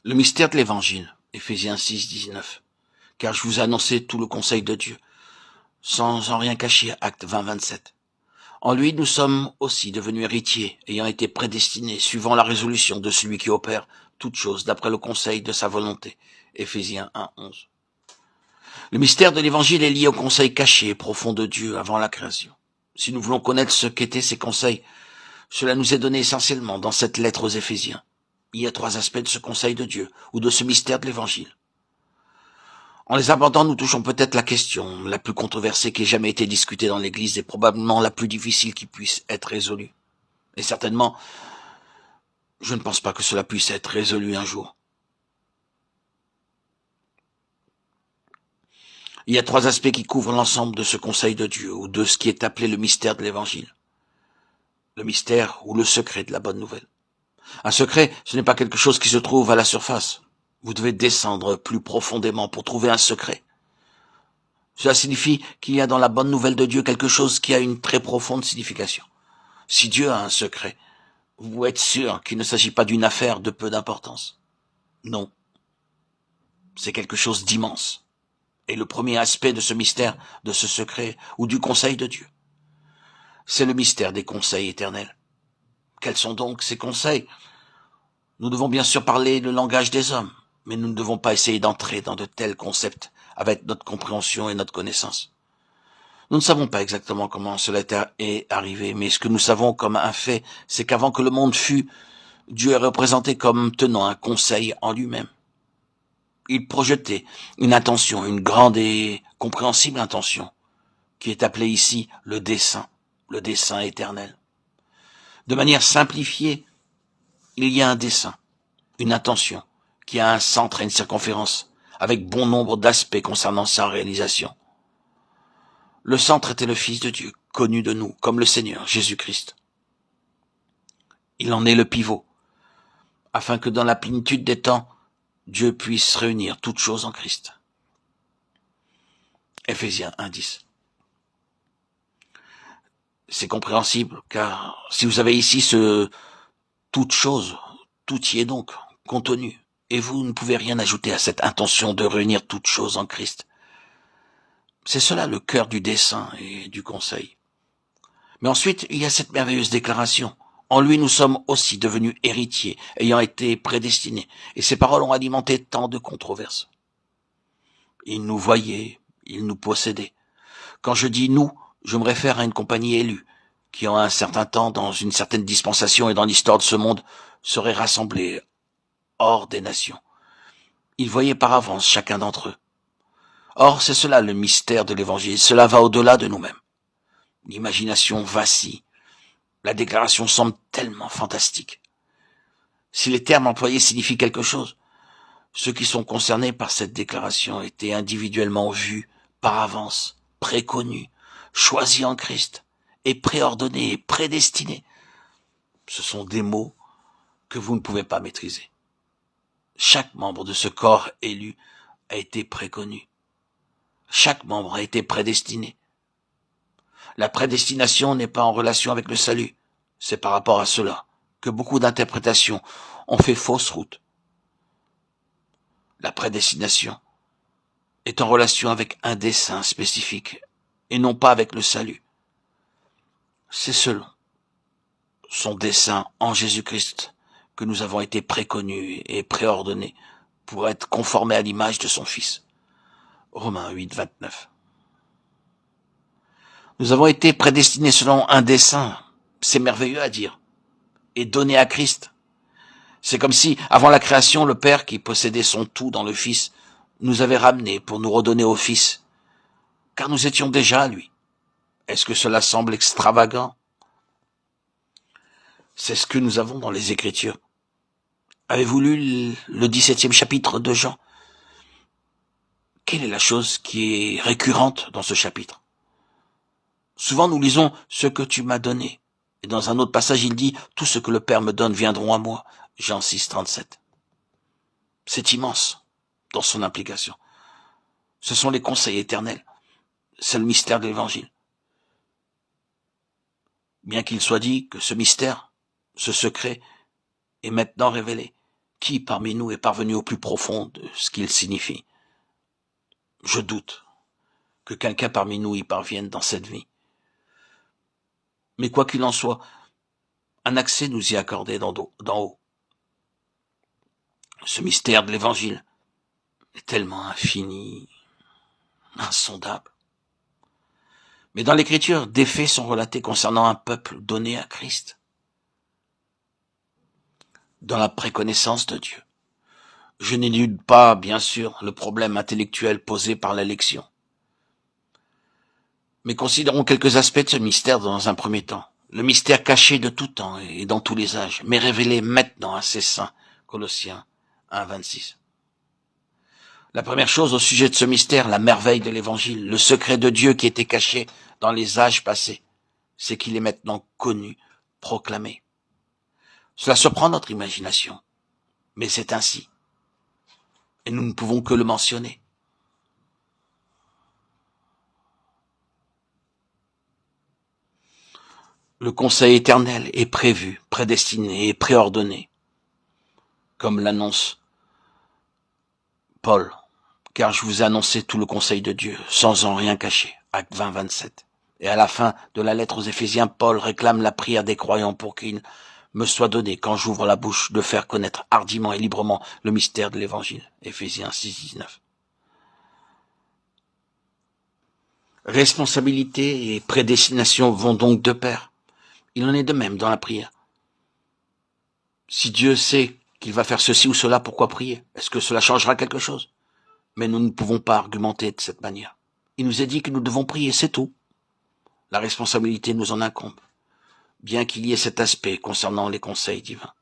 Le mystère de l'Évangile, Éphésiens 6, 19. Car je vous ai annoncé tout le conseil de Dieu, sans en rien cacher, acte 20, 27. En lui, nous sommes aussi devenus héritiers, ayant été prédestinés, suivant la résolution de celui qui opère toutes choses d'après le conseil de sa volonté. Éphésiens 1, 11. Le mystère de l'Évangile est lié au conseil caché et profond de Dieu avant la création. Si nous voulons connaître ce qu'étaient ces conseils, cela nous est donné essentiellement dans cette lettre aux Éphésiens. Il y a 3 aspects de ce conseil de Dieu, ou de ce mystère de l'Évangile. En les abordant, nous touchons peut-être la question la plus controversée qui ait jamais été discutée dans l'Église et probablement la plus difficile qui puisse être résolue. Et certainement, je ne pense pas que cela puisse être résolu un jour. Il y a 3 aspects qui couvrent l'ensemble de ce conseil de Dieu, ou de ce qui est appelé le mystère de l'Évangile. Le mystère ou le secret de la bonne nouvelle. Un secret, ce n'est pas quelque chose qui se trouve à la surface. Vous devez descendre plus profondément pour trouver un secret. Cela signifie qu'il y a dans la bonne nouvelle de Dieu quelque chose qui a une très profonde signification. Si Dieu a un secret, vous pouvez être sûr qu'il ne s'agit pas d'une affaire de peu d'importance. Non. C'est quelque chose d'immense. Et le premier aspect de ce mystère, de ce secret, ou du conseil de Dieu, c'est le mystère des conseils éternels. Quels sont donc ces conseils? Nous devons bien sûr parler le langage des hommes, mais nous ne devons pas essayer d'entrer dans de tels concepts avec notre compréhension et notre connaissance. Nous ne savons pas exactement comment cela est arrivé, mais ce que nous savons comme un fait, c'est qu'avant que le monde fût, Dieu est représenté comme tenant un conseil en lui-même. Il projetait une intention, une grande et compréhensible intention, qui est appelée ici le dessein éternel. De manière simplifiée, il y a un dessein, une intention, qui a un centre et une circonférence, avec bon nombre d'aspects concernant sa réalisation. Le centre était le Fils de Dieu, connu de nous comme le Seigneur Jésus-Christ. Il en est le pivot, afin que dans la plénitude des temps, Dieu puisse réunir toutes choses en Christ. Éphésiens 1:10. C'est compréhensible, car si vous avez ici ce toute chose, tout y est donc contenu, et vous ne pouvez rien ajouter à cette intention de réunir toutes choses en Christ. C'est cela le cœur du dessein et du conseil. Mais ensuite, il y a cette merveilleuse déclaration. En lui, nous sommes aussi devenus héritiers, ayant été prédestinés. Et ces paroles ont alimenté tant de controverses. Il nous voyait, il nous possédait. Quand je dis nous, je me réfère à une compagnie élue, qui en un certain temps, dans une certaine dispensation et dans l'histoire de ce monde, serait rassemblée hors des nations. Ils voyaient par avance chacun d'entre eux. Or, c'est cela le mystère de l'Évangile, cela va au-delà de nous-mêmes. L'imagination vacille. La déclaration semble tellement fantastique. Si les termes employés signifient quelque chose, ceux qui sont concernés par cette déclaration étaient individuellement vus, par avance, préconnus, choisis en Christ, et préordonnés et prédestinés. Ce sont des mots que vous ne pouvez pas maîtriser. Chaque membre de ce corps élu a été préconnu. Chaque membre a été prédestiné. La prédestination n'est pas en relation avec le salut. C'est par rapport à cela que beaucoup d'interprétations ont fait fausse route. La prédestination est en relation avec un dessein spécifique et non pas avec le salut. C'est selon son dessein en Jésus-Christ que nous avons été préconnus et préordonnés pour être conformés à l'image de son Fils. Romains 8, 29. Nous avons été prédestinés selon un dessein, c'est merveilleux à dire, et donnés à Christ. C'est comme si, avant la création, le Père, qui possédait son tout dans le Fils, nous avait ramenés pour nous redonner au Fils, car nous étions déjà à lui. Est-ce que cela semble extravagant? C'est ce que nous avons dans les Écritures. Avez-vous lu le 17e chapitre de Jean? Quelle est la chose qui est récurrente dans ce chapitre? Souvent nous lisons « ce que tu m'as donné ». Et dans un autre passage, il dit « tout ce que le Père me donne viendront à moi ». Jean 6, 37. C'est immense dans son implication. Ce sont les conseils éternels. C'est le mystère de l'Évangile. Bien qu'il soit dit que ce mystère, ce secret, est maintenant révélé, Qui parmi nous est parvenu au plus profond de ce qu'il signifie? Je doute que quelqu'un parmi nous y parvienne dans cette vie. Mais quoi qu'il en soit, un accès nous y est accordé d'en haut. Ce mystère de l'Évangile est tellement infini, insondable. Mais dans l'Écriture, des faits sont relatés concernant un peuple donné à Christ, dans la préconnaissance de Dieu. Je n'élude pas, bien sûr, le problème intellectuel posé par l'élection. Mais considérons quelques aspects de ce mystère dans un premier temps. Le mystère caché de tout temps et dans tous les âges, mais révélé maintenant à ses saints. Colossiens 1, 26. La première chose au sujet de ce mystère, la merveille de l'Évangile, le secret de Dieu qui était caché dans les âges passés, c'est qu'il est maintenant connu, proclamé. Cela surprend notre imagination, mais c'est ainsi. Et nous ne pouvons que le mentionner. Le conseil éternel est prévu, prédestiné et préordonné, comme l'annonce Paul. Car je vous ai annoncé tout le conseil de Dieu, sans en rien cacher. Acte 20, 27. Et à la fin de la lettre aux Éphésiens, Paul réclame la prière des croyants pour qu'il me soit donné, quand j'ouvre la bouche, de faire connaître hardiment et librement le mystère de l'Évangile. Éphésiens 6, 19. Responsabilité et prédestination vont donc de pair. Il en est de même dans la prière. Si Dieu sait qu'il va faire ceci ou cela, pourquoi prier? Est-ce que cela changera quelque chose? Mais nous ne pouvons pas argumenter de cette manière. Il nous est dit que nous devons prier, c'est tout. La responsabilité nous en incombe, bien qu'il y ait cet aspect concernant les conseils divins.